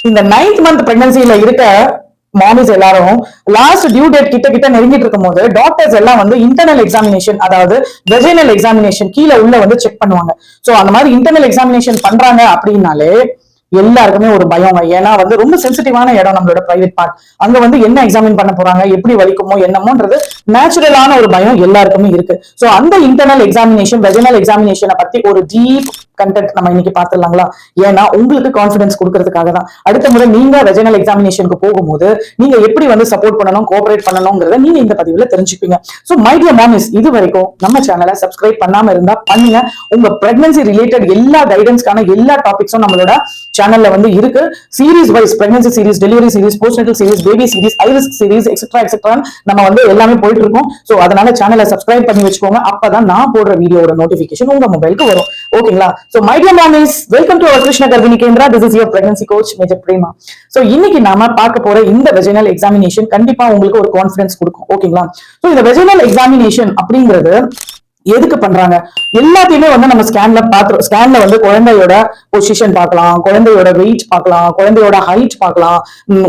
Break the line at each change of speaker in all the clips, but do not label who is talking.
இந்த 9th month பிரெக்னன்சில இருக்க மாமிஸ் எல்லாரும் லாஸ்ட் டியூ டேட் கிட்ட நெருங்கிட்டு இருக்கும் போது டாக்டர்ஸ் எல்லாம் வந்து இன்டர்னல் எக்ஸாமினேஷன், அதாவது வெஜினல் எக்ஸாமினேஷன் கீழே உள்ள வந்து செக் பண்ணுவாங்க. சோ அந்த மாதிரி இன்டர்னல் எக்ஸாமினேஷன் பண்றாங்க அப்படின்னாலே எல்லாருக்குமே ஒரு பயம். ஏன்னா வந்து ரொம்ப சென்சிட்டிவான இடம் நம்மளோட பிரைவேட் பார்ட். அங்க வந்து என்ன எக்ஸாமின் பண்ண போறாங்க, எப்படி வலிக்குமோ என்னமோன்றது நேச்சுரலான ஒரு பயம் எல்லாருக்குமே இருக்கு. சோ அந்த இன்டர்னல் எக்ஸாமினேஷன், வெஜினல் எக்ஸாமினேஷனை பத்தி ஒரு டீப் கண்டென்ட் நம்ம இன்னைக்கு பாத்துடலாங்களா? ஏன்னா உங்களுக்கு கான்பிடன்ஸ் கொடுக்கறதுக்காக தான். அடுத்த முறை நீங்க வெஜினல் எக்ஸாமினேஷனுக்கு போகும்போது நீங்க எப்படி வந்து சப்போர்ட் பண்ணணும், கோஆபரேட் பண்ணணும்ங்கறத நீங்க இந்த பதிவுல தெரிஞ்சுப்பீங்க. சோ மை டியர் மாமிஸ், இது வரைக்கும் நம்ம சேனலை சப்ஸ்கிரைப் பண்ணாம இருந்தா பண்ணுங்க. உங்க பிரெக்னன்சி ரிலேட்டட் எல்லா கைடன்ஸ்க்கான எல்லா டாபிக்ஸும் நம்மளோட சேனல்ல வந்து இருக்கு. Series wise pregnancy series, delivery series, postnatal series, baby series, high risk series, etcetera நம்ம வந்து எல்லாமே போயிட்டு இருக்கோம். சோ அதனால சேனலை சப்ஸ்கிரைப் பண்ணி வச்சுக்கோங்க. அப்பதான் நான் போடுற வீடியோட நோட்டிபிகேஷன் உங்க மொபைலுக்கு வரும். ஓகேங்களா? சோ மை டியர் மாமிஸ், welcome to our Krishna Garbhini Kendra. This is your pregnancy coach major Prema. So இன்னைக்கு நாம பார்க்க போற இந்த வெஜினல் எக்ஸாமினேஷன் கண்டிப்பா உங்களுக்கு ஒரு கான்ஃபிடன்ஸ் கொடுக்கும். ஓகேங்களா? சோ இந்த வெஜினல் எக்ஸாமினேஷன் அப்படிங்கிறது எதுக்கு பண்றாங்க? எல்லாத்தையுமே வந்து நம்ம ஸ்கேன்ல வந்து குழந்தையோட பொசிஷன் பார்க்கலாம், குழந்தையோட வெயிட் பார்க்கலாம், குழந்தையோட ஹைட் பார்க்கலாம்,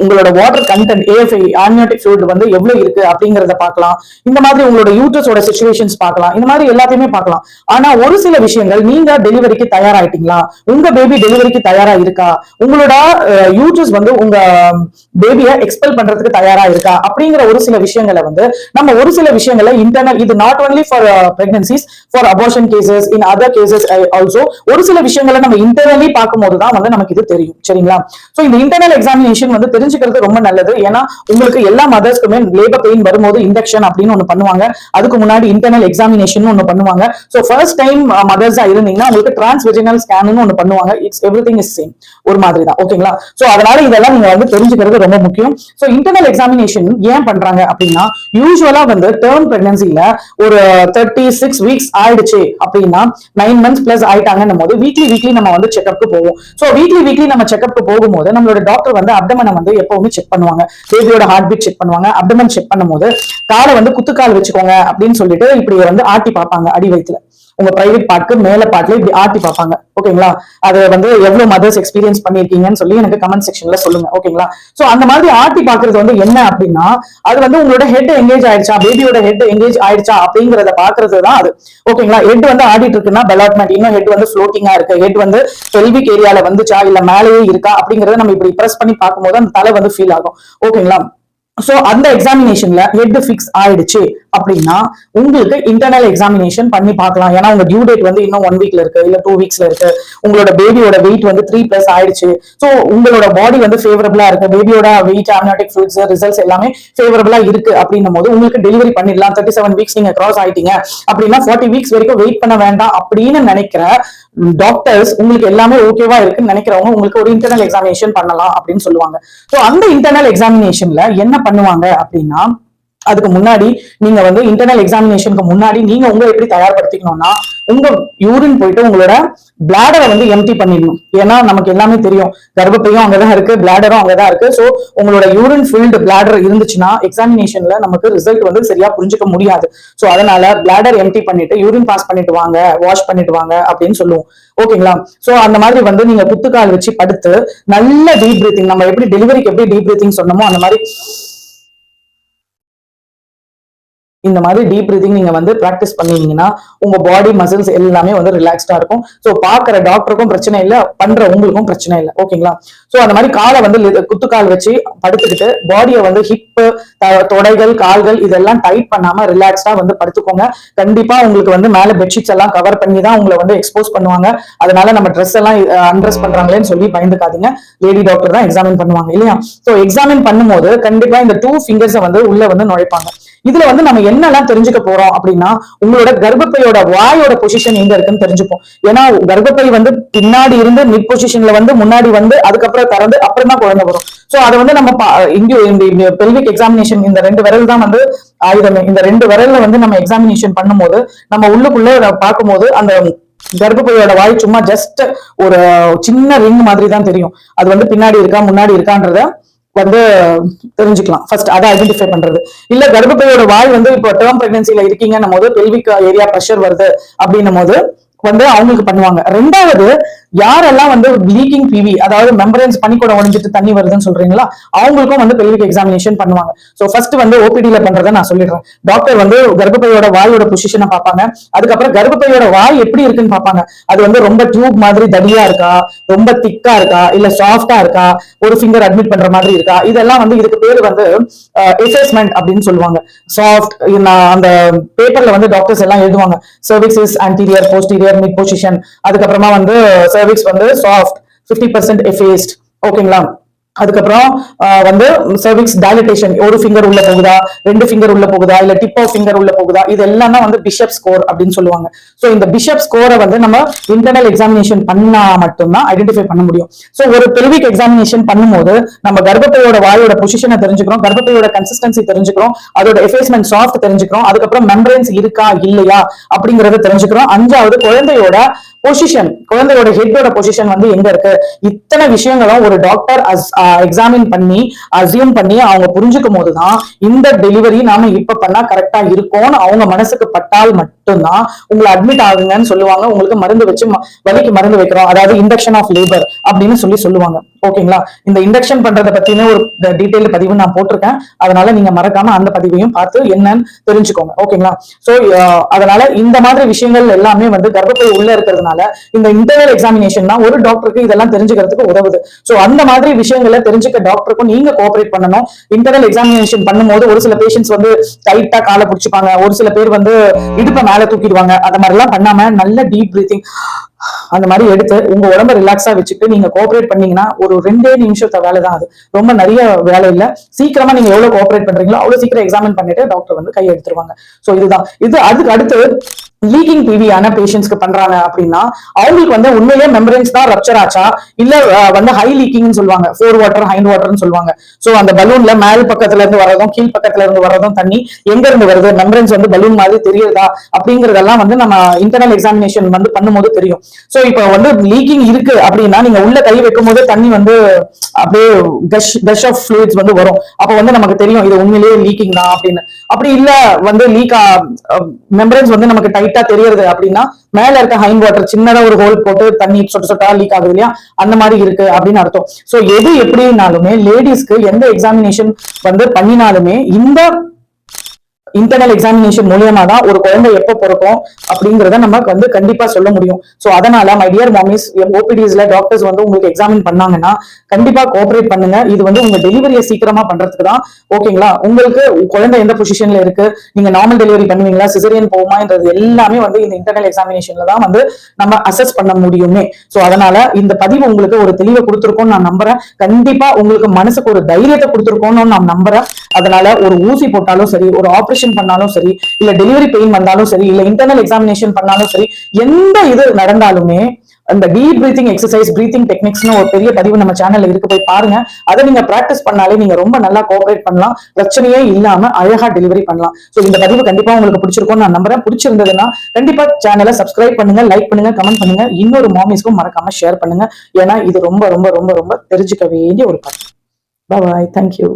உங்களோட water content, AFI amniotic fluid வந்து எவ்வளவு இருக்கு அப்படிங்கறத பார்க்கலாம். இந்த மாதிரி உங்களோட யூட்ரஸோட சிச்சுவேஷன்ஸ் பார்க்கலாம். இந்த மாதிரி எல்லாத்தையுமே பார்க்கலாம். ஆனா ஒரு சில விஷயங்கள், நீங்க டெலிவரிக்கு தயாராயிட்டீங்களா, உங்க பேபி டெலிவரிக்கு தயாரா இருக்கா, உங்களோட யூட்ரஸ் வந்து உங்க பேபியை எக்ஸ்பெல் பண்றதுக்கு தயாரா இருக்கா அப்படிங்கிற ஒரு சில விஷயங்களை வந்து நம்ம ஒரு சில விஷயங்களை இன்டர்னல், இது not only for pregnancy, for abortion cases, in other cases also ஒரு சில விஷயங்களை நம்ம இன்டர்னலி பார்க்கும்போது தான் வந்து நமக்கு இது தெரியும். சரிங்களா? சோ இந்த இன்டர்னல் எக்ஸாமினேஷன் வந்து தெரிஞ்சுக்கிறது ரொம்ப நல்லது. ஏன்னா உங்களுக்கு எல்லா மதர்ஸ்க்குமே லேபர் பெயின் வரும்போது இண்டக்ஷன் அப்படின்னு ஒண்ணு பண்ணுவாங்க. அதுக்கு முன்னாடி இன்டர்னல் எக்ஸாமினேஷன் ஒண்ணு பண்ணுவாங்க. சோ ஃபர்ஸ்ட் டைம் மதர்ஸா இருந்தீங்கன்னா உங்களுக்கு டிரான்ஸ்வெஜினல் ஸ்கேன் ஒண்ணு பண்ணுவாங்க. இட்ஸ் எவ்ரிதிங் இஸ் சேம், ஒரு மாதிரி தான். ஓகேங்களா? சோ அதனால இதெல்லாம் நீங்க வந்து தெரிஞ்சுக்கிறது ரொம்ப முக்கியம். சோ இன்டர்னல் எக்ஸாமினேஷன் ஏன் பண்றாங்க அப்படின்னா, யூசுவலா வந்து டேர்ம் பிரெக்னன்சில ஒரு 36 வீக்ஸ் ஆயிடுச்சு அப்படின்னா 9 months பிளஸ் ஆயிட்டாங்கன்னும் போது வீக்லி நம்ம வந்து செக்அப்க்கு போவோம். சோ வீக்லி நம்ம செக்அப்க்கு போகும்போது நம்மளோட டாக்டர் வந்து அப்டமனை வந்து எப்பவுமே செக் பண்ணுவாங்க. பேபியோட ஹார்ட் பீட் செக் பண்ணுவாங்க. அப்டமன் செக் பண்ணும்போது காலை வந்து குத்துக்கால் வச்சுக்கோங்க அப்படின்னு சொல்லிட்டு இப்படி வந்து ஆட்டி பார்ப்பாங்க. அடி வயித்துல உங்க பிரைவேட் பார்ட்க்கு மேல பார்ட்ல இப்படி ஆட்டி பார்ப்பாங்க. ஓகேங்களா? அது வந்து எவ்வளவு மதர்ஸ் எக்ஸ்பீரியன்ஸ் பண்ணிருக்கீங்கன்னு சொல்லி எனக்கு கமெண்ட் செக்ஷன்ல சொல்லுங்க. ஓகேங்களா? சோ அந்த மாதிரி ஆட்டி பாக்குறது வந்து என்ன அப்படின்னா, அது வந்து உங்களோட ஹெட் எங்கேஜ் ஆயிடுச்சா, பேபியோட ஹெட் எங்கேஜ் ஆயிடுச்சா அப்படிங்கறத பாக்குறது தான் அது. ஓகேங்களா? ஹெட் வந்து ஆடிட்டு இருக்குன்னா பெலாட்மெண்ட், இன்னும் ஹெட் வந்து ஃப்ளோட்டிங்கா இருக்கு, ஹெட் வந்து பெல்விக் ஏரியால வந்துச்சா இல்ல மேலேயே இருக்கா அப்படிங்கறத நம்ம இப்படி பிரஸ் பண்ணி பார்க்கும்போது அந்த தலை வந்து ஃபீல் ஆகும். ஓகேங்களா? சோ அந்த எக்ஸாமினேஷன்ல ஹெட் ஃபிக்ஸ் ஆயிடுச்சு அப்படின்னா உங்களுக்கு இன்டர்னல் எக்ஸாமினேஷன் பண்ணி பார்க்கலாம். ஏன்னா உங்க டியூ டேட் வந்து இன்னும் 1 வீக்ல இருக்கு, இல்ல 2 வீக்ஸ்ல இருக்கு. உங்களோட பேபியோட வெயிட் வந்து 3+ ஆயிடுச்சு. சோ உங்களோட பாடி வந்து ஃபேவரபிளா இருக்கு, பேபியோட வெயிட், ஆம்னியோட்டிக் ஃப்ளூயிட்ஸ், ரிசல்ட்ஸ் எல்லாமே ஃபேவரபிளா இருக்கு அப்படின்னும் போது உங்களுக்கு டெலிவரி பண்ணிடலாம். 37 வீக்ஸ் நீங்க கிராஸ் ஆயிட்டீங்க அப்படின்னா 40 வீக்ஸ் வரைக்கும் வெயிட் பண்ண வேண்டாம் அப்படின்னு நினைக்கிற டாக்டர்ஸ், உங்களுக்கு எல்லாமே ஓகேவா இருக்குன்னு நினைக்கிறவங்க உங்களுக்கு ஒரு இன்டர்னல் எக்ஸாமினேஷன் பண்ணலாம் அப்படின்னு சொல்லுவாங்க. சோ அந்த இன்டர்னல் எக்ஸாமினேஷன்ல என்ன பண்ணுவாங்க அப்படின்னா, அதுக்கு முன்னாடி நீங்க வந்து இன்டர்னல் எக்ஸாமினேஷனுக்கு முன்னாடி நீங்க உங்களை எப்படி தயார்படுத்திக்கணும்னா, உங்க யூரின் போயிட்டு உங்களோட பிளாடரை வந்து எம்டி பண்ணிடணும். ஏன்னா நமக்கு எல்லாமே தெரியும், கர்ப்பப்பையும் அங்கதான் இருக்கு, பிளாடரும் அங்கதான் இருக்கு. சோ உங்களோட யூரின் ஃபில்டு பிளாடர் இருந்துச்சுன்னா எக்ஸாமினேஷன்ல நமக்கு ரிசல்ட் வந்து சரியா புரிஞ்சுக்க முடியாது. சோ அதனால பிளாடர் எம்டி பண்ணிட்டு யூரின் பாஸ் பண்ணிட்டு வாங்க, வாஷ் பண்ணிட்டு வாங்க அப்படின்னு சொல்லுவோம். ஓகேங்களா? சோ அந்த மாதிரி வந்து நீங்க குத்துக்கால் வச்சு படுத்து நல்ல டீப் பிரீத்திங், நம்ம எப்படி டெலிவரிக்கு எப்படி டீப் பிரீத்திங் சொன்னோமோ அந்த மாதிரி இந்த மாதிரி டீப் பிரீதிங் நீங்க வந்து பிராக்டிஸ் பண்ணீங்கன்னா உங்க பாடி மசில்ஸ் எல்லாமே வந்து ரிலாக்ஸ்டா இருக்கும். சோ பாக்குற டாக்டருக்கும் பிரச்சனை இல்ல, பண்ற உங்களுக்கும் பிரச்சனை இல்ல. ஓகேங்களா? சோ அந்த மாதிரி காலை வந்து குத்துக்கால் வச்சு படுத்துக்கிட்டு பாடியை வந்து ஹிப், தொடைகள், கால்கள் இதெல்லாம் டைட் பண்ணாம ரிலாக்ஸ்டா வந்து படுத்துக்கோங்க. கண்டிப்பா உங்களுக்கு வந்து மேல பெட்ஷீட்ஸ் எல்லாம் கவர் பண்ணி தான் உங்களை வந்து எக்ஸ்போஸ் பண்ணுவாங்க. அதனால நம்ம ட்ரெஸ் எல்லாம் அன்ட்ரெஸ் பண்றாங்களேன்னு சொல்லி பயந்துக்காதீங்க. லேடி டாக்டர் தான் எக்ஸாமின் பண்ணுவாங்க இல்லையா? சோ எக்ஸாமின் பண்ணும்போது கண்டிப்பா இந்த 2 fingers வந்து உள்ள வந்து நுழைப்பாங்க. இதுல வந்து நம்ம என்னெல்லாம் தெரிஞ்சுக்க போறோம் அப்படின்னா, உங்களோட கர்ப்பப்பையோட வாயோட பொசிஷன் எங்க இருக்குன்னு தெரிஞ்சுப்போம். ஏன்னா கர்ப்பப்பை வந்து பின்னாடி இருந்து மிட் பொசிஷன்ல வந்து முன்னாடி வந்து அதுக்கப்புறம் திறந்து அப்புறம் தான் குழந்தை வரும். சோ அதை வந்து நம்ம இங்க இந்த பெல்விக் எக்ஸாமினேஷன் இந்த 2 விரல் தான் வந்து ஆயுதமே. இந்த 2 விரல்ல வந்து நம்ம எக்ஸாமினேஷன் பண்ணும்போது நம்ம உள்ளுக்குள்ள பார்க்கும்போது அந்த கர்ப்பப்பையோட வாய் சும்மா ஜஸ்ட் ஒரு சின்ன ரிங் மாதிரி தான் தெரியும். அது வந்து பின்னாடி இருக்கா முன்னாடி இருக்கான்றத வந்து தெரிஞ்சுக்கலாம். ஃபர்ஸ்ட் அதை ஐடென்டிஃபை பண்றது. இல்ல கர்ப்பப்பையோட வாய் வந்து இப்போ டேர்ம் பிரெக்னன்சில இருக்கீங்கன்னும் போது பெல்விக் ஏரியா பிரஷர் வருது அப்படின்னும் போது வந்து அவங்களுக்கு பண்ணுவாங்க. ரெண்டாவது யாரெல்லாம் வந்து லீக்கிங் பிவி, அதாவது மெம்பரன்ஸ் பனிக்கூட உடைஞ்சிட்டு தண்ணி வருதுன்னு சொல்றீங்களா, அவங்களுக்கும் வந்து பெல்விக் எக்ஸாமினேஷன் பண்ணுவாங்க. சோ ஃபர்ஸ்ட் வந்து ஓபிடில பண்றதை நான் சொல்லிடுறேன். டாக்டர் வந்து கர்ப்பப்பையோட வாயோட பொசிஷனை பார்ப்பாங்க. அதுக்கப்புறம் கர்ப்பப்பையோட வாய் எப்படி இருக்குன்னு பார்ப்பாங்க. அது வந்து ரொம்ப டியூப் மாதிரி தடியா இருக்கா, ரொம்ப திக்கா இருக்கா, இல்ல சாஃப்டா இருக்கா, ஒரு ஃபிங்கர் அட்மிட் பண்ற மாதிரி இருக்கா, இதெல்லாம் வந்து இதுக்கு பேரு வந்து அசஸ்மெண்ட் அப்படின்னு சொல்லுவாங்க. சாஃப்ட், அந்த பேப்பர்ல வந்து டாக்டர்ஸ் எல்லாம் எழுதுவாங்க, cervix is anterior, posterior, mid position. அதுக்கப்புறமா வந்து cervix வந்து soft, 50% effaced. ஓகேங்களா. அதுக்கப்புறம் வந்து சர்விக்ஸ் டைலட்டேஷன், ஒரு ஃபிங்கர் உள்ள போகுதா, 2 ஃபிங்கர் உள்ள போகுதா, இல்ல டிப் ஆஃப் ஃபிங்கர் உள்ள போகுதா, இது எல்லாம் வந்து பிஷப் ஸ்கோர் அப்படின்னு சொல்லுவாங்க. சோ இந்த பிஷப் ஸ்கோரை வந்து நம்ம இன்டர்னல் எக்ஸாமினேஷன் பண்ணா மட்டும்தான் ஐடென்டிஃபை பண்ண முடியும். சோ ஒரு பெல்விக் எக்ஸாமினேஷன் பண்ணும்போது நம்ம கர்ப்பப்பையோட வாயோட பொசிஷனை தெரிஞ்சுக்கிறோம், கர்ப்பப்பையோட கன்சிஸ்டன்சி தெரிஞ்சுக்கிறோம், அதோட எஃபேஸ்மெண்ட் சாஃப்ட் தெரிஞ்சுக்கிறோம், அதுக்கப்புறம் மெம்பரன்ஸ் இருக்கா இல்லையா அப்படிங்கறத தெரிஞ்சுக்கிறோம். 5வது குழந்தையோட பொசிஷன், குழந்தையோட ஹெட்டோட பொசிஷன் வந்து எங்க இருக்கு. இத்தனை விஷயங்களும் ஒரு டாக்டர் எக்ஸாமின் பண்ணி அசியூம் பண்ணி அவங்க புரிஞ்சுக்கும் போதுதான் இந்த டெலிவரி நாம இப்ப பண்ணா கரெக்டா இருக்கும்னு அவங்க மனசுக்கு பட்டால் மட்டும்தான் உங்களை அட்மிட் ஆகுங்கன்னு சொல்லுவாங்க. உங்களுக்கு மருந்து வச்சு வலிக்கு மருந்து வைக்கிறோம், அதாவது இண்டக்ஷன் ஆஃப் லேபர் அப்படின்னு சொல்லுவாங்க. ஓகேங்களா. இந்த இண்டக்ஷன் பண்றதை பத்தின ஒரு டீடைல் பதிவு நான் போட்டிருக்கேன், அதனால நீங்க மறக்காம அந்த பதிவையும் பார்த்து என்னன்னு தெரிஞ்சுக்கோங்க. ஓகேங்களா. சோ அதனால இந்த மாதிரி விஷயங்கள் எல்லாமே வந்து கர்ப்பப்பை உள்ள இருக்கிறதுனால இந்த இன்டர்னல் எக்ஸாமினேஷன் தான் ஒரு டாக்டருக்கு இதெல்லாம் தெரிஞ்சுக்கிறதுக்கு உதவுது. சோ அந்த மாதிரி விஷயங்களை தெரிஞ்சுக்க டாக்டருக்கும் நீங்க கோஆபரேட் பண்ணணும். இன்டர்னல் எக்ஸாமினேஷன் பண்ணும்போது ஒரு சில பேஷண்ட்ஸ் வந்து டைட்டா காலை பிடிச்சிப்பாங்க, ஒரு சில பேர் வந்து இடுப்பை மேல தூக்கிடுவாங்க. அந்த மாதிரி எல்லாம் பண்ணாம நல்ல டீப் பிரீத்திங் அந்த மாதிரி எடுத்து உங்க உடம்ப ரிலாக்ஸா வச்சுட்டு நீங்க கோஆபரேட் பண்ணீங்கன்னா ஒரு 2 நிமிஷத்த வேலை தான் அது, ரொம்ப நிறைய வேலை இல்ல. சீக்கிரமா நீங்க எவ்வளவு கோஆபரேட் பண்றீங்களோ அவ்வளவு சீக்கிரம் எக்ஸாமின் பண்ணிட்டு டாக்டர் வந்து கை எடுத்துருவாங்க. சோ இதுதான் இது. அதுக்கு அடுத்து லீக்கிங் பிவி ஆன பேஷண்ட்ஸ்க்கு பண்றாங்க அப்படின்னா அவங்களுக்கு வந்து உண்மையிலேயே மெம்பரன்ஸ் தான் ரப்சர் ஆச்சா, இல்ல வந்து ஹை லீக்கிங் சொல்லுவாங்க, ஃபோர் வாட்டர் ஹைண்ட் வாட்டர்னு சொல்லுவாங்க. சோ அந்த பலூன்ல மேல் பக்கத்துல இருந்து வரதும் கீழ் பக்கத்துல இருந்து வரதும் தண்ணி எங்க இருந்து வருது, மெம்பரன்ஸ் வந்து பலூன் மாதிரி தெரியுதா அப்படிங்கறதெல்லாம் வந்து நம்ம இன்டர்னல் எக்ஸாமினேஷன் வந்து பண்ணும்போது தெரியும். சோ இப்போ வந்து லீக்கிங் இருக்கு அப்படின்னா நீங்க உள்ள கை வைக்கும் போது தண்ணி வந்து அப்படியே கஷ் ஆஃப் ஃப்ளூயிட்ஸ் வந்து வரும். அப்ப வந்து நமக்கு தெரியும் இது உண்மையிலேயே லீக்கிங் தான் அப்படின்னு. அப்படி இல்ல வந்து லீக் மெம்பரன்ஸ் வந்து நமக்கு டைட்டா தெரியறது அப்படின்னா மேல இருக்க ஹைண்ட் வாட்டர் சின்னதா ஒரு ஹோல் போட்டு தண்ணி சொட்ட சொட்டா லீக் ஆகுது இல்லையா, அந்த மாதிரி இருக்கு அப்படின்னு அர்த்தம். சோ எது எப்படினாலுமே லேடிஸ்க்கு எந்த எக்ஸாமினேஷன் வந்து பண்ணினாலுமே இந்த இன்டர்னல் எக்ஸாமினேஷன் மூலியமா தான் ஒரு குழந்தை எப்ப பிறக்கும் அப்படிங்கறத நமக்கு வந்து கண்டிப்பா சொல்ல முடியும். சோ அதனால மை டியர் மாமிஸ், ஓபிடிஸ்ல டாக்டர்ஸ் வந்து உங்களுக்கு எக்ஸாமின் பண்ணாங்கன்னா கண்டிப்பா கோஆபரேட் பண்ணுங்க. இது வந்து உங்க டெலிவரியை சீக்கிரமா பண்றதுக்கு தான். ஓகேங்களா. உங்களுக்கு குழந்தை எந்த பொசிஷன்ல இருக்கு, நீங்க நார்மல் டெலிவரி பண்ணுவீங்களா, சிசரியன் போகுமான்றது எல்லாமே வந்து இந்த இன்டர்னல் எக்ஸாமினேஷன்ல தான் வந்து நம்ம அசஸ் பண்ண முடியுமே. சோ அதனால இந்த பதிவு உங்களுக்கு ஒரு தெளிவை கொடுத்திருக்கோம்னு நான் நம்புறேன். கண்டிப்பா உங்களுக்கு மனசுக்கு ஒரு தைரியத்தை கொடுத்திருக்கோம்னு நான் நம்புறேன். அதனால ஒரு ஊசி போட்டாலும் சரி, ஒரு ஆபரேஷன் பண்ணாலும் சரி, இல்ல டெலிவரி பெயின் வந்தாலும் சரி, இல்ல இன்டர்னல் எக்ஸாமினேஷன் பண்ணாலும் சரி, எந்த இது நடந்தாலுமே அந்த டீப் பிரீத்திங் எக்ஸசைஸ், பிரீத்திங் டெக்னிக்ஸ்னு ஒரு பெரிய பதிவு நம்ம சேனல்ல இருக்கு, போய் பாருங்க. அதை நீங்க பிராக்டிஸ் பண்ணாலே நீங்க ரொம்ப நல்லா கோஆபரேட் பண்ணலாம், பிரச்சனையே இல்லாம அழகா டெலிவரி பண்ணலாம். சோ இந்த பதிவு கண்டிப்பா உங்களுக்கு பிடிச்சிருக்கும்னு நான் நம்புறேன். பிடிச்சிருந்ததுன்னா கண்டிப்பா சேனலை சப்ஸ்கிரைப் பண்ணுங்க, லைக் பண்ணுங்க, கமெண்ட் பண்ணுங்க, இன்னொரு மாமிஸ்க்கும் மறக்காம ஷேர் பண்ணுங்க. ஏன்னா இது ரொம்ப ரொம்ப ரொம்ப ரொம்ப தெரிஞ்சுக்க வேண்டிய ஒரு பதிவு. பாய், தேங்க்யூ.